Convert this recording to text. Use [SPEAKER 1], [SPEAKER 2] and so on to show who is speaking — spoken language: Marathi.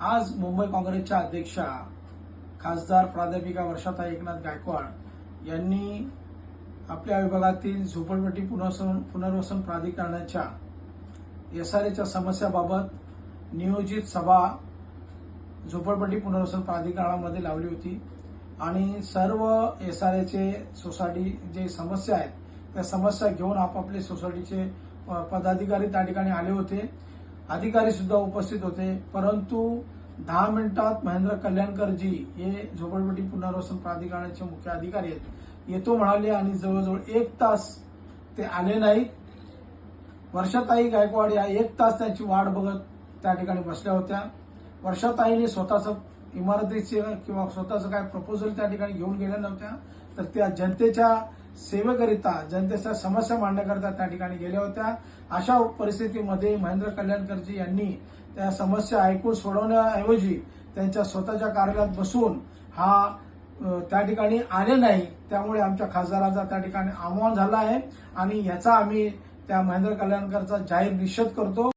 [SPEAKER 1] आज मुंबई काँग्रेसच्या अध्यक्षा खासदार प्राध्यापिका वर्षाताई एकनाथ गायकवाड यांनी आपल्या विभागातील झोपडपट्टी पुनर्वसन प्राधिकरणाच्या एसआरएच्या समस्याबाबत नियोजित सभा झोपडपट्टी पुनर्वसन प्राधिकरणामध्ये लावली होती आणि सर्व एसआरएचे सोसायटी जे समस्या आहेत त्या समस्या घेऊन आपापले सोसायटीचे पदाधिकारी त्या ठिकाणी आले होते, अधिकारी सुद्धा उपस्थित होते. परंतु 10 मिनिटात महेंद्र कल्याणकरजी हे झोपडपट्टी पुनर्वसन प्राधिकरणाचे मुख्य अधिकारी आहेत येतो म्हणाले आणि जवळजवळ 1 तास ते आले नाहीत. वर्षाताई गायकवाड या 1 तास त्यांची वाट बघत त्या ठिकाणी बसल्या होत्या. वर्षाताईने स्वतःचं इमारतीचे किंवा स्वतःचं काय प्रपोजल त्या ठिकाणी घेऊन गेल्या नव्हत्या, तर त्या जनतेच्या सेवेकरिता जनतेच्या समस्या मांडण्याकरिता त्या ठिकाणी गेल्या होत्या. अशा परिस्थितीमध्ये महेंद्र कल्याणकरजी यांनी त्या समस्या ऐकून सोडवण्याऐवजी त्यांच्या स्वतःच्या कार्यालयात बसून त्या ठिकाणी आले नाही. त्यामुळे आमच्या खासदारांचा त्या ठिकाणी अपमान झाला आहे आणि याचा आम्ही त्या महेंद्र कल्याणकरचा जाहीर निषेध करतो.